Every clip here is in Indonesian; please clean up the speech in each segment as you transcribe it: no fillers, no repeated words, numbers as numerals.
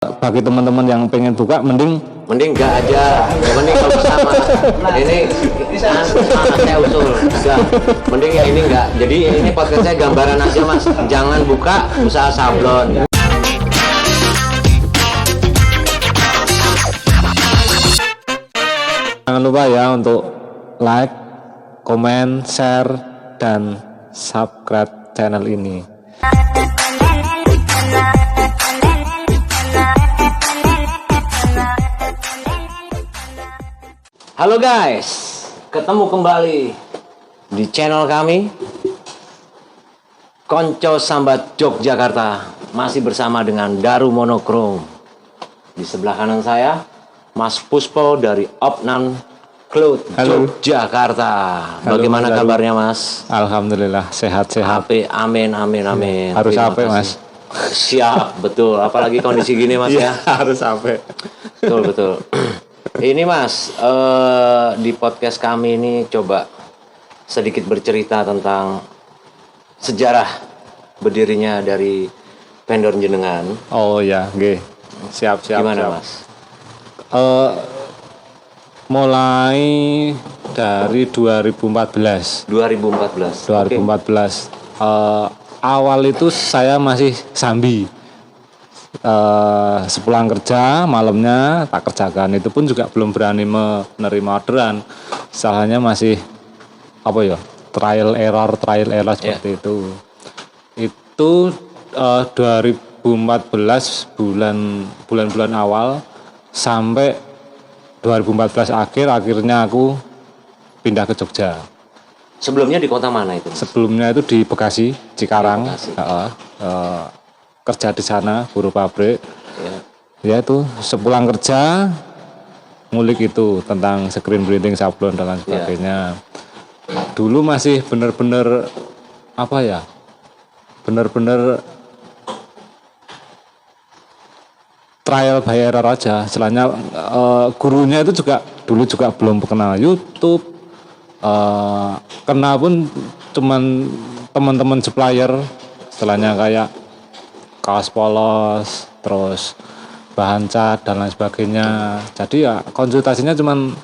bagi teman-teman yang pengen buka mending nggak aja, mending kalau sama ini saya usul enggak, mending ya ini enggak. Jadi ini podcast saya gambaran aja mas, jangan buka usaha sablon. Jangan lupa ya untuk like, komen, share, dan subscribe channel ini. Halo guys, ketemu kembali di channel kami Konco Sambat Yogyakarta. Masih bersama dengan Daru Monokrom. Di sebelah kanan saya Mas Puspo dari Opnan Cloud Yogyakarta. Bagaimana kabarnya Mas? Alhamdulillah sehat-sehat. Amin. Harus Terima sampai kasih. Mas. Siap, betul. Apalagi kondisi gini Mas ya. Harus sampai. Betul. Ini Mas, di podcast kami ini coba sedikit bercerita tentang sejarah berdirinya dari vendor jenengan. Oh ya, nggih. Siap. Gimana siap. Mas? Mulai dari 2014. 2014. Awal itu saya masih sambi. Sepulang kerja malamnya tak kerjakan, itu pun juga belum berani menerima orderan, salahnya masih trial error seperti itu 2014 bulan awal sampai 2014 akhirnya aku pindah ke Jogja. Sebelumnya di kota mana itu? Sebelumnya itu di Bekasi, Cikarang. Kerja di sana, buruh pabrik. Ya itu sepulang kerja ngulik itu tentang screen printing, sablon dan lain sebagainya. Dulu masih benar-benar trial by error aja. Istilahnya gurunya itu dulu juga belum kenal YouTube. Kenal pun cuman teman-teman supplier, istilahnya kayak kaos polos, terus bahan cat dan lain sebagainya. Jadi ya konsultasinya cuman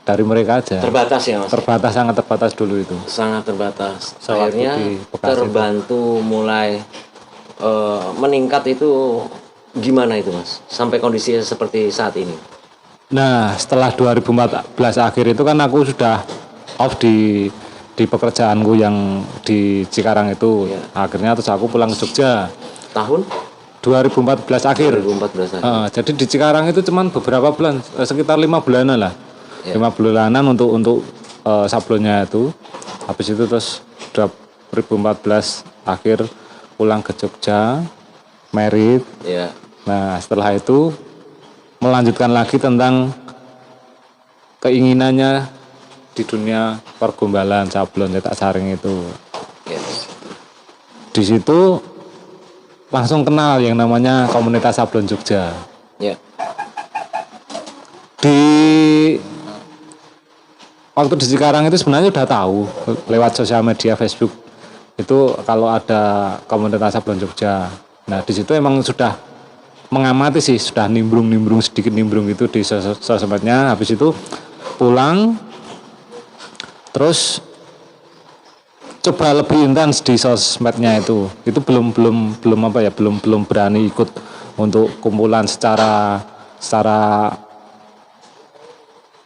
dari mereka aja. Terbatas ya Mas? Sangat terbatas dulu itu. Sangat terbatas. Sewaktu Akhirnya di Bekasi terbantu mulai meningkat itu gimana itu Mas? Sampai kondisinya seperti saat ini. Nah setelah 2014 akhir itu kan aku sudah off di pekerjaanku yang di Cikarang itu. Akhirnya terus aku pulang ke Jogja. Tahun 2014 akhir. 2014 akhir. Jadi di Cikarang itu cuman beberapa bulan, sekitar 5 bulanan lah. 5 bulanan untuk sablonnya itu. Habis itu terus 2014 akhir pulang ke Jogja, merit. Nah setelah itu melanjutkan lagi tentang keinginannya di dunia pergombalan sablon cetak saring itu. Di situ langsung kenal yang namanya komunitas sablon Jogja. Di waktu di Cikarang itu sebenarnya udah tahu lewat sosial media Facebook itu kalau ada komunitas sablon Jogja. Nah di situ emang sudah mengamati sih, sudah nimbrung gitu di sosmednya. Habis itu pulang terus coba lebih intens di sosmednya itu belum berani ikut untuk kumpulan secara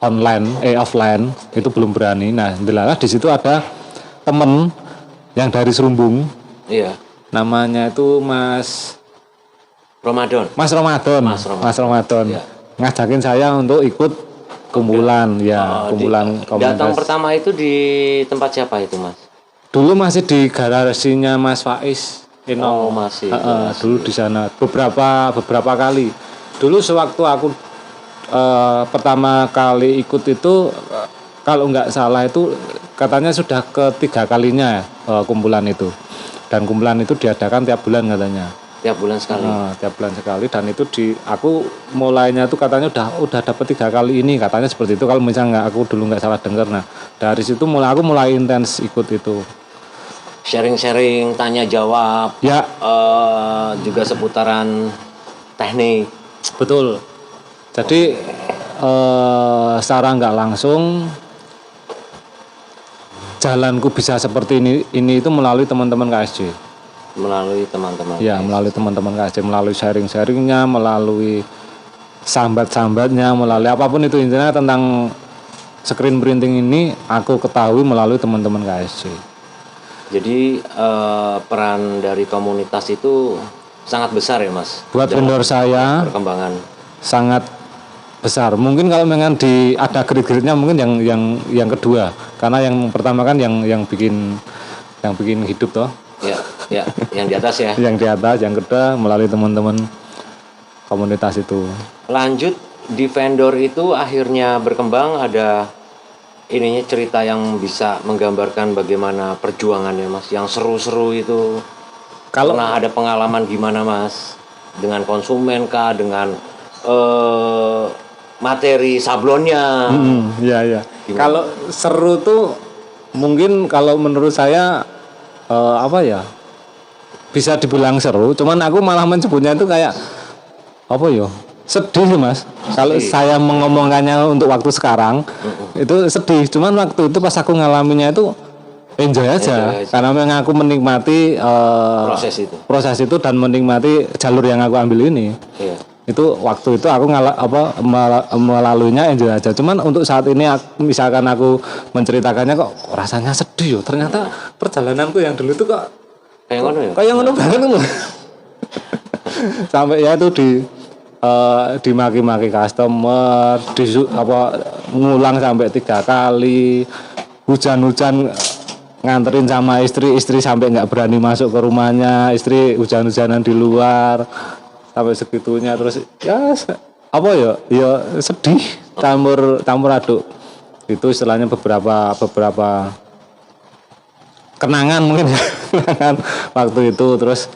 offline itu belum berani. Nah, alhamdulillah di situ ada temen yang dari Serumbung. Namanya itu Mas Ramadan. Ngajakin saya untuk ikut kumpulan komunitas. Datang pertama itu di tempat siapa itu Mas? Dulu masih di garasinya Mas Faiz. Masih. Dulu di sana beberapa kali. Dulu sewaktu aku pertama kali ikut itu kalau nggak salah itu katanya sudah ketiga kalinya kumpulan itu. Dan kumpulan itu diadakan tiap bulan katanya. Tiap bulan sekali. Tiap bulan sekali, dan itu aku mulainya itu katanya udah dapat 3 kali ini, katanya seperti itu kalau misalnya aku dulu nggak salah dengar. Nah dari situ aku mulai intens ikut itu. Sharing-sharing, tanya jawab. Ya. Juga seputaran teknik. Betul. Jadi secara nggak langsung jalanku bisa seperti ini itu melalui teman-teman KSJ. Melalui teman-teman. Ya, melalui teman-teman KSJ, melalui sharing-sharingnya, melalui sambat-sambatnya, melalui apapun itu, intinya tentang screen printing ini aku ketahui melalui teman-teman KSJ. Jadi peran dari komunitas itu sangat besar ya Mas. Buat vendor saya perkembangan sangat besar. Mungkin kalau memang ada grid-gridnya mungkin yang kedua, karena yang pertama kan yang bikin hidup toh. Ya, yang di atas ya. Yang di atas, yang kedua melalui teman-teman komunitas itu. Lanjut di vendor itu akhirnya berkembang, ada ininya cerita yang bisa menggambarkan bagaimana perjuangannya Mas, yang seru-seru itu. Kalau pernah ada pengalaman gimana Mas dengan konsumen kah, dengan materi sablonnya? Iya. Kalau seru tuh mungkin kalau menurut saya bisa dibilang seru, cuman aku malah menyebutnya itu kayak sedih sih Mas. Kalau saya mengomongkannya untuk waktu sekarang itu sedih, cuman waktu itu pas aku ngalaminya itu enjoy aja. Karena memang aku menikmati proses itu dan menikmati jalur yang aku ambil ini. Iya. Itu waktu itu aku melaluinya enjoy aja. Cuman untuk saat ini misalkan aku menceritakannya kok rasanya sedih yo. Ternyata perjalananku yang dulu itu kok kayak ngono banget loh. Sampai ya itu dimaki-maki customer, ngulang sampai 3 kali, hujan-hujan nganterin sama istri sampai nggak berani masuk ke rumahnya, istri hujan-hujanan di luar sampai segitunya. Terus ya sedih campur aduk. Itu istilahnya beberapa kenangan mungkin ya. Kenangan waktu itu. Terus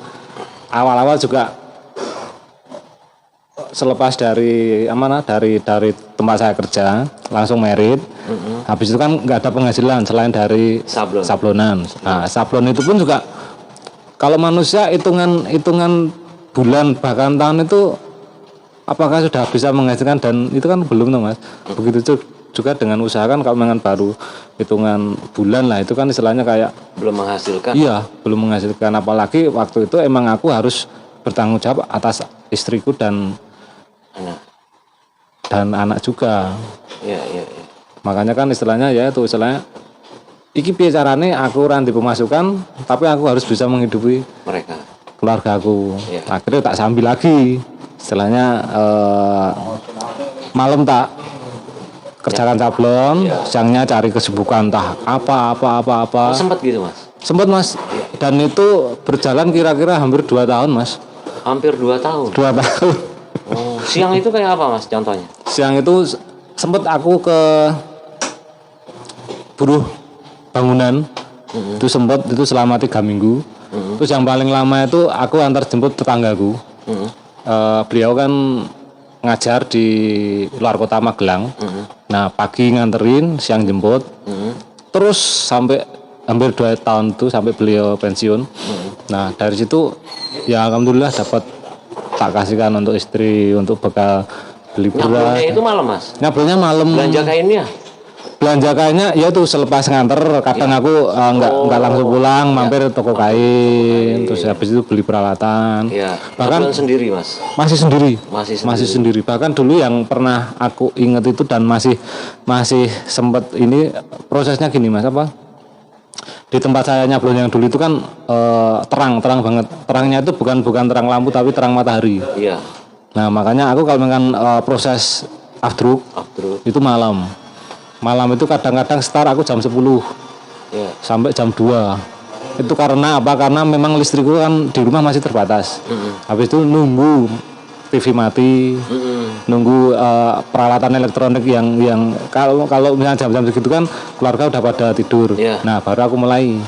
awal-awal juga selepas dari tempat saya kerja langsung merit. Habis itu kan nggak ada penghasilan selain dari sablonan. Nah, sablon itu pun juga kalau manusia hitungan bulan bahkan tahun itu apakah sudah bisa menghasilkan, dan itu kan belum tuh Mas. Begitu juga dengan usaha kan, kalau memang baru hitungan bulan lah itu kan istilahnya kayak belum menghasilkan. Iya, belum menghasilkan, apalagi waktu itu emang aku harus bertanggung jawab atas istriku dan anak juga. Iya. Makanya kan istilahnya iki piye carane aku ora ndek pemasukan tapi aku harus bisa menghidupi mereka, keluarga aku. Ya. Akhirnya tak sambil lagi. Istilahnya malam tak kerjakan sablon, siangnya cari kesibukan entah apa. Sempat gitu Mas? Sempat Mas. Dan itu berjalan kira-kira hampir 2 tahun Mas. Hampir 2 tahun? 2 tahun. Oh, siang itu kayak apa Mas contohnya? Siang itu sempat aku ke buruh bangunan. Itu sempat, itu selama 3 minggu. Terus yang paling lama itu aku antar jemput tetanggaku. Beliau kan ngajar di luar kota Magelang. Nah, pagi nganterin, siang jemput. Terus sampai hampir 2 tahun tuh sampai beliau pensiun. Nah, dari situ ya alhamdulillah dapat tak kasihkan untuk istri, untuk bekal beli beras. Nyablonnya itu malam Mas? Nyablonnya malam. Belanja kainnya ya tuh selepas nganter, kadang aku nggak langsung pulang, mampir toko kain, terus habis itu beli peralatan. Iya. Bahkan sendiri Mas? Masih sendiri. Bahkan dulu yang pernah aku ingat itu dan masih sempat ini prosesnya gini Mas, di tempat saya nyablon yang dulu itu kan terang banget. Terangnya itu bukan terang lampu tapi terang matahari. Iya. Nah, makanya aku kalau dengan proses afdruk itu malam. Malam itu kadang-kadang start aku jam 10 sampai jam 2. Itu karena apa? Karena memang listrikku kan di rumah masih terbatas. Habis itu nunggu TV mati, nunggu peralatan elektronik yang kalau misalnya jam-jam segitu kan keluarga udah pada tidur. Nah, baru aku mulai.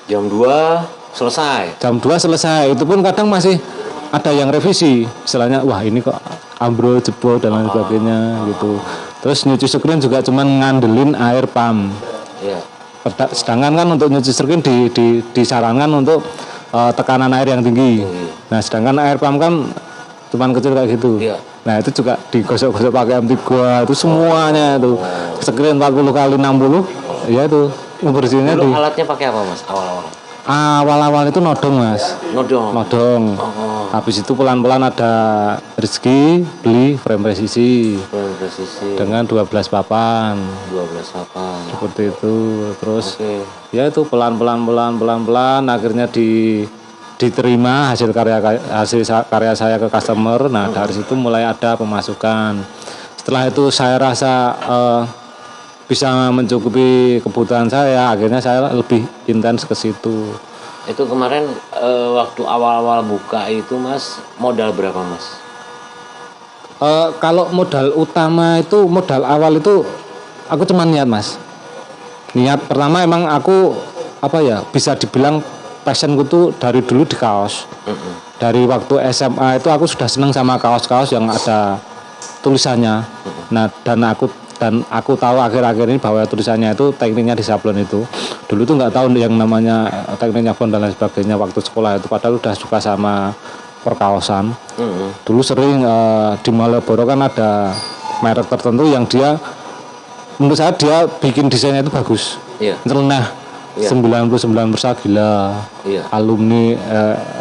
Jam 2 selesai. Jam 2 selesai. Itu pun kadang masih ada yang revisi. Istilahnya wah ini kok ambrol, jebol dan lain sebagainya gitu. Terus nyuci screen juga cuman ngandelin air pump. Sedangkan kan untuk nyuci screen disarankan untuk tekanan air yang tinggi. Nah, sedangkan air pump kan cuman kecil kayak gitu. Iya. Nah itu juga digosok-gosok pakai M3 itu semuanya itu screen 40 kali 60 ya itu membersihnya Dulu alatnya pakai apa mas awal-awal? awal-awal itu nodong mas, nodong. Habis itu pelan-pelan ada rezeki beli frame presisi Presisi dengan 12 papan 12 papan. seperti itu. Terus Oke. ya itu pelan-pelan akhirnya diterima hasil karya saya ke customer. Nah dari situ mulai ada pemasukan. Setelah itu saya rasa bisa mencukupi kebutuhan saya, akhirnya saya lebih intens ke situ. Itu kemarin waktu awal-awal buka itu mas modal berapa mas? Kalau modal utama itu modal awal itu aku cuma niat mas. Niat pertama emang aku bisa dibilang passionku tuh dari dulu di kaos. Dari waktu SMA itu aku sudah senang sama kaos-kaos yang ada tulisannya. Nah dan aku tahu akhir-akhir ini bahwa tulisannya itu tekniknya di sablon itu. Dulu tuh nggak tahu yang namanya tekniknya font dan lain sebagainya waktu sekolah itu. Padahal udah suka sama perkaosan. Dulu sering di Malioboro kan ada merek tertentu yang dia menurut saya dia bikin desainnya itu bagus. Iya. Nyeleneh. 99% gila. Iya. Alumni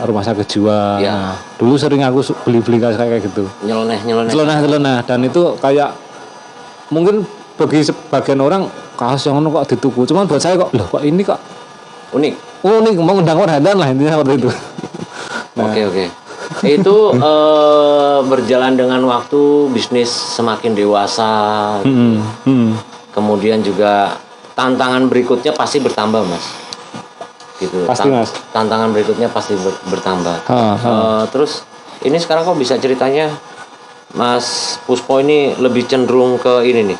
rumah sakit jiwa. Iya. Nah, dulu sering aku beli-beli kayak gitu. Nyeleneh dan itu kayak mungkin bagi sebagian orang kaos yang kok dituku. Cuman buat saya kok kok ini kok Unik. mau ngundang perhatian lah intinya seperti itu. Nah, Oke. Itu berjalan dengan waktu bisnis semakin dewasa. Kemudian juga tantangan berikutnya pasti bertambah mas. Gitu. Pasti mas. Tantangan berikutnya pasti bertambah. Terus ini sekarang kok bisa ceritanya Mas Puspo ini lebih cenderung ke ini nih,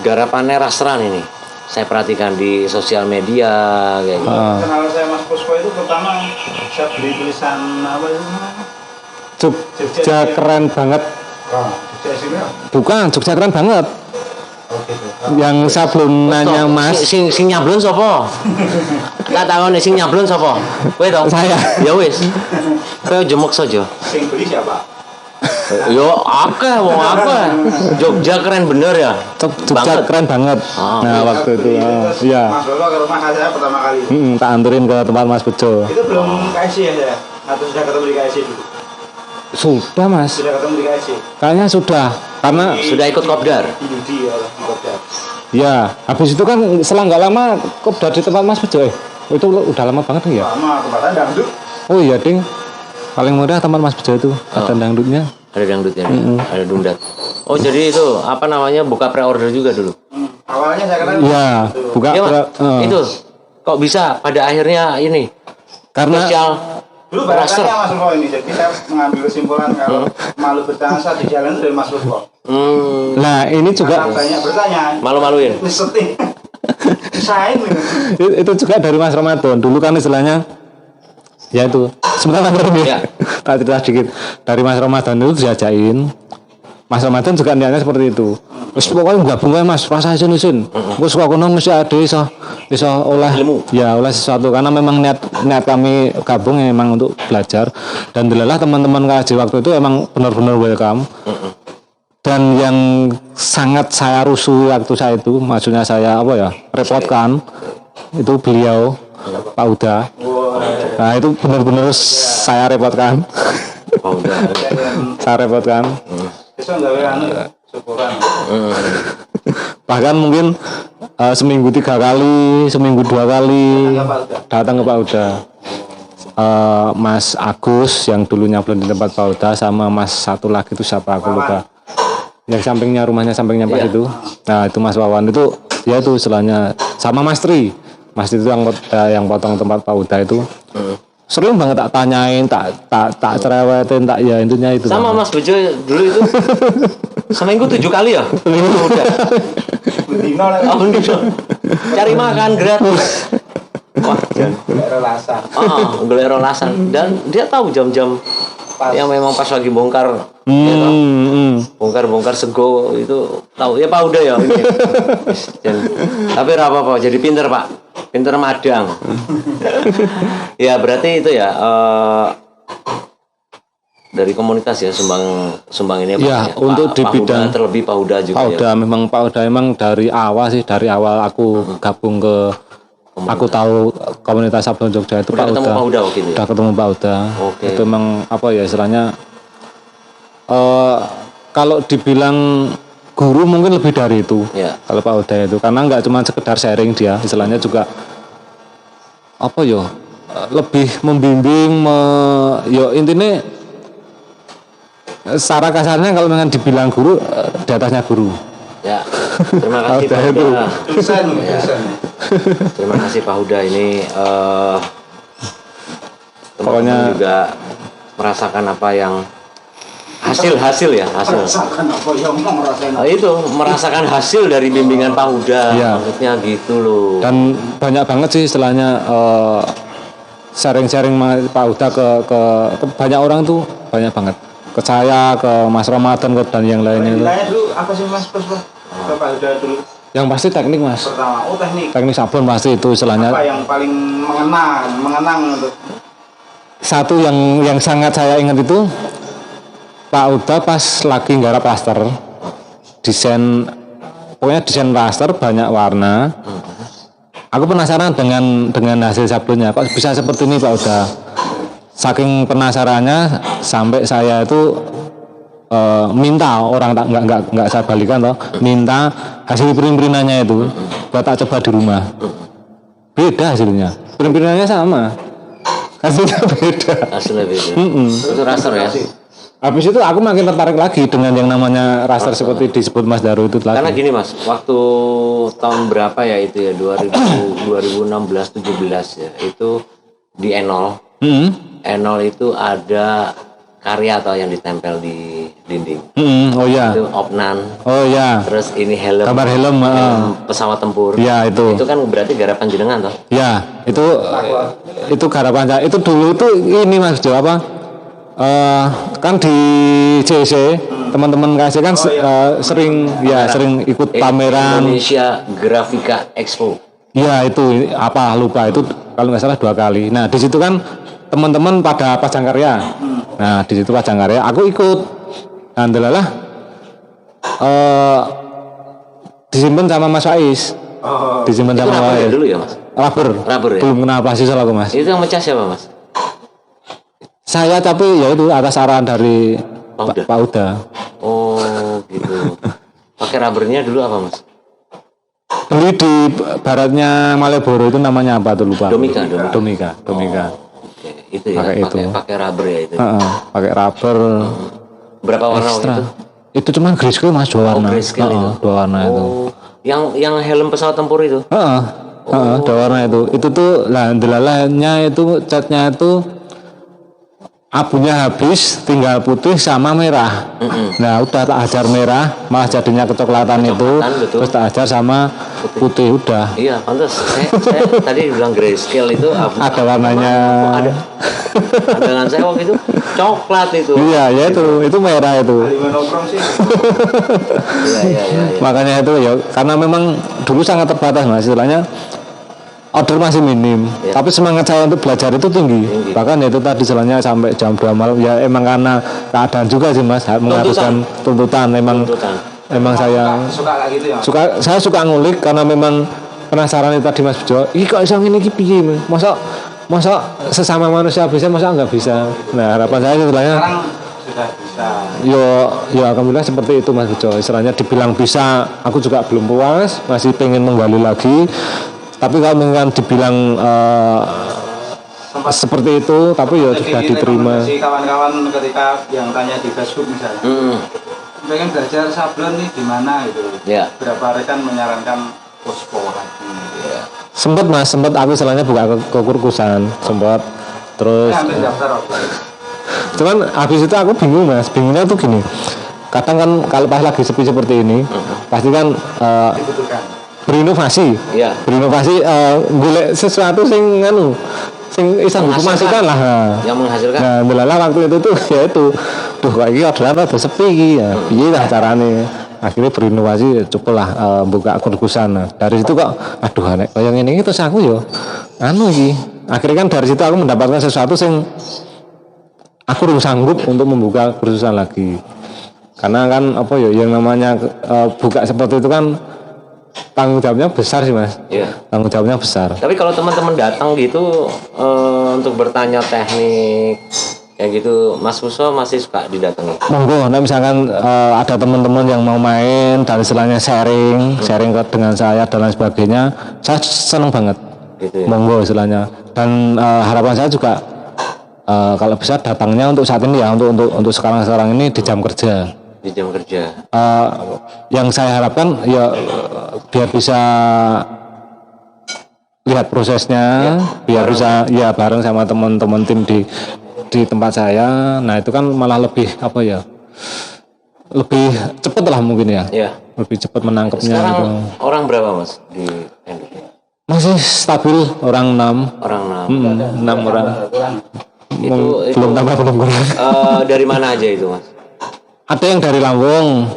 garapannya rasran ini. Saya perhatikan di sosial media kayak gitu. Kenal saya Mas Puspo itu pertama saya beli tulisan apa itu? Jogja keren banget. Jogja sini. Bukan, Jogja keren banget. Oh gitu. Yang sablonannya mas. Sing nyablon sapa? Tak takone sing nyablon sapa? Kowe to? Saya. Ya wis. Kowe jemuk saja. Sing beli siapa? Yo akeh wong akeh. Jogja keren bener ya. Jogja keren banget. Nah waktu itu iya. Mas Bapak ke rumah saya pertama kali. Tak anterin ke tempat Mas Bejo. Itu belum KSC ya saya? Atau sudah ketemu di KSC dulu? Sudah mas. Sudah ketemu di KSC? Kayaknya sudah. Karena Sudah ikut kopdar. Di Yudi ya, di Kopdar. ya habis itu kan selang nggak lama kopdar di tempat Mas Bejo. Itu udah lama banget ya. Lama tempatnya dangdut. Oh iya ding. Paling mudah tempat Mas Bejo itu ada dangdutnya. Ada dangdutnya, ada dundat. Oh jadi itu apa namanya buka pre-order juga dulu? Awalnya saya kenal. Iya, buka Iya mas, itu kok bisa pada akhirnya ini karena spesial Dulu barakannya Mas Puspo ini, jadi saya mengambil kesimpulan kalau malu bertanya di jalan itu dari Mas Puspo. nah ini juga Karena banyak bertanya. malu-maluin. Setting. Saing itu juga dari Mas Ramadan. Dulu kan istilahnya ya itu sebentar Ya. tak cerita sedikit dari Mas Ramadan itu diajain. Mas Ramadan juga niatnya seperti itu. Wis pokoknya gabung ae Mas, rasa isin. Wis kok kono mesti ada iso oleh Ilmu. ya oleh sesuatu karena memang niat kami gabung memang untuk belajar dan delalah teman-teman KJ waktu itu emang benar-benar welcome. Dan yang sangat saya rusuh waktu saya itu, maksudnya saya repotkan itu beliau Pak Uda. Nah itu benar-benar saya repotkan. Oh, udah. Saya repotkan. Besok nggak anu syukuran. Bahkan mungkin seminggu 3 kali, seminggu 2 kali datang ke Pak Uda. Mas Agus yang dulunya belum di tempat Pak Uda sama Mas satu lagi itu siapa aku lupa. Yang sampingnya rumahnya sampingnya Pak itu. Nah itu Mas Wawan itu ya itu istilahnya sama Mas Tri. Mas itu yang potong tempat Pak Uda itu. Sering banget tak tanyain, tak cerewetin, tak ya intinya itu. Sama Mas Bejo dulu itu seminggu 7 kali ya? Udah. Bendino lah. Oh, cari makan gratis. Wah, Relasa. golek rolasan dan dia tahu jam-jam yang memang pas lagi bongkar ya toh? Bongkar sego itu tahu ya Pak udah ya ini. Tapi apa-apa jadi pinter Pak, pinter madang. Ya berarti itu ya dari komunitas ya sumbang ini Iya, Pak, untuk di Pahuda, bidang terlebih Pahuda juga Pauda ya. memang Pauda emang dari awal aku gabung ke aku tahu komunitas Sablon Jogja itu Udah ketemu Pauda. Pahuda waktu itu ya? Udah ketemu Pauda. Oke. Itu emang apa ya istilahnya kalau dibilang guru mungkin lebih dari itu. Ya. Kalau Pauda itu karena nggak cuma sekedar sharing dia, istilahnya juga apa yo lebih membimbing yo intinya secara kasarnya kalau memang dibilang guru di atasnya guru. Ya. Terima kasih Pahuda Pak itu. Huda. Dosen, dosen. Terima kasih Pak Huda ini teman-teman Pokoknya- juga merasakan apa yang hasil ya hasil. Merasakan apa yang mau ngerasain. Nah, itu merasakan hasil dari bimbingan Pak Huda. Iya. Maksudnya gitu loh. Dan banyak banget sih istilahnya sharing-sharing Pak Huda ke banyak orang tuh banyak banget. Ke saya, ke Mas Ramadan dan yang lainnya itu. Nilainya dulu apa sih Mas Puspa? Bapak udah dulu Yang pasti teknik Mas. pertama. Oh teknik. Teknik sablon pasti itu istilahnya. Apa yang paling mengenang untuk Satu yang sangat saya ingat itu Pak Huda pas lagi nggarap plaster. Pokoknya desain plaster banyak warna. Aku penasaran dengan hasil sablonnya. Kok bisa seperti ini Pak Huda? Saking penasarannya sampai saya itu minta orang nggak saya balikan toh, minta hasil print-printannya itu buat tak coba di rumah. Beda hasilnya. Print-printannya sama. Hasilnya beda. Hasilnya beda. Mm-mm. Itu raster ya. Habis itu aku makin tertarik lagi dengan yang namanya raster seperti disebut Mas Daru itu Karena lagi. gini Mas, waktu tahun berapa ya itu ya 2016 17 ya itu di Enol. Enol itu ada karya atau yang ditempel di dinding. Oh ya, Itu opnan, oh ya, terus ini helm, gambar helm. pesawat tempur. Ya itu. Itu kan berarti garapan jenengan toh? Ya, itu garapan saya. Itu dulu itu ini Mas Jo apa? Kan di CC teman-teman KC kan sering ikut pameran. Indonesia Grafika Expo. Ya itu apa lupa itu kalau nggak salah 2 kali. Nah di situ kan teman-teman pada pasang karya. Nah di situ pasang karya. Aku ikut. Alhamdulillah disimpan sama Mas Faiz. oh, Disimpan Itu sama rubber ya Faiz. dulu ya Mas? Rubber ya? Belum kenal plastis aku Mas. Itu yang mecah siapa Mas? Saya tapi ya itu atas arahan dari Pak Huda. Pak Huda. Oh gitu. Pakai rubbernya dulu apa Mas? Beli di baratnya Malioboro itu namanya apa tuh lupa. Domika. Domika. Oke, itu ya. Pakai itu. Pakai rubber ya itu. Pakai rubber Berapa warna waktu ekstra. itu? Itu cuman grayscale Mas 2 warna. grayscale itu. 2 warna itu. Oh, yang helm pesawat tempur itu? Heeh, 2 warna itu. Itu tuh lah delalanya itu catnya itu abunya habis, tinggal putih sama merah. Nah udah tak ajar merah, malah jadinya kecoklatan itu, betul. terus tak ajar sama putih udah. Iya, pantas. Saya tadi bilang grayscale itu Ada warnanya. Kok ada dengan saya waktu itu coklat itu. Iya, ya itu merah itu. di monokrom sih. Iya. Makanya itu ya, karena memang dulu sangat terbatas Mas, istilahnya order masih minim, tapi semangat saya untuk belajar itu tinggi. Bahkan itu tadi istilahnya sampai jam 2 malam ya emang karena keadaan juga sih Mas, mengharuskan tuntutan emang saya Suka kayak gitu ya. saya suka ngulik karena memang penasaran itu tadi Mas Bejo. Ih kok iso ngene iki piye? Masa sesama manusia bisa, masa enggak bisa? Nah, harapan saya istilahnya Sekarang sudah bisa. yo alhamdulillah seperti itu Mas Bejo. Istilahnya dibilang bisa, aku juga belum puas, masih pengen menggali lagi. Tapi kalau memang dibilang seperti itu, tapi ya sudah diterima. Si kawan-kawan ketika yang tanya di Facebook misalnya, pengen belajar sablon nih di mana gitu. Ya. Berapa rekan menyarankan Puspo lagi. Ya. Sempat aku istilahnya buka ke kurkusan, sempat. Terus Hampir daftar waktu. cuman habis itu aku bingung Mas, bingungnya tuh gini. Kadang kan kalau pas lagi sepi seperti ini, pasti kan Dibutuhkan. berinovasi, Iya. golek sesuatu sing iso masukan lah. Yang menghasilkan. Nah, alhamdulillah waktu itu tuh ya itu, duh kok iki orderan rada sepi iki ya. Piye lah carane? Akhirnya berinovasi cukup lah buka kurkusan. Nah, dari situ kok aduh nek kaya ngene iki terus aku yo iki. Akhirnya kan dari situ aku mendapatkan sesuatu sing aku belum sanggup untuk membuka kursusan lagi. Karena kan apa ya yang namanya buka seperti itu kan tanggung jawabnya besar sih Mas. Iya. Tanggung jawabnya besar. Tapi kalau teman-teman datang gitu untuk bertanya teknik kayak gitu, Mas Puspo masih suka didatangi? Monggo, nah misalkan ada teman-teman yang mau main dan istilahnya sharing dengan saya dan lain sebagainya, saya senang banget. Gitu ya. Monggo istilahnya. Dan harapan saya juga kalau bisa datangnya untuk saat ini ya, untuk sekarang ini di jam kerja. Di jam kerja. Yang saya harapkan ya biar bisa lihat prosesnya, biar bisa ya bareng sama teman-teman tim di tempat saya. Nah itu kan malah lebih apa ya, lebih cepat lah mungkin ya. Iya. Lebih cepat menangkapnya Sekarang gitu. orang berapa Mas di Endut? Masih stabil orang 6. Orang 6. 6 orang. Itu Belum tambah belum kurang. dari mana aja itu Mas? Ada yang dari Lampung.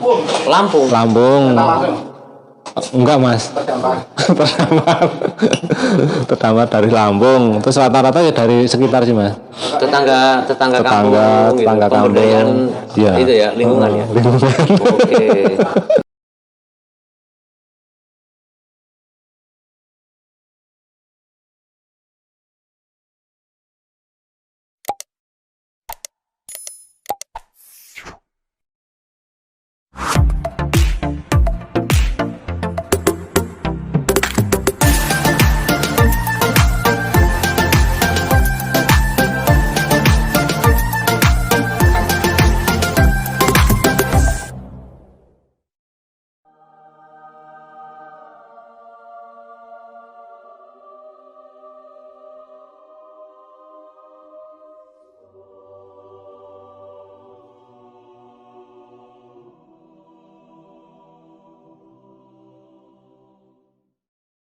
Lampung. Enggak Mas. Terdampak dari Lampung. Terus rata-rata ya dari sekitar sih Mas. Tetangga kampung, gitu. Tetangga kampung. Pemberdayaan Iya. itu ya, lingkungan ya. Lingkungan. Oke.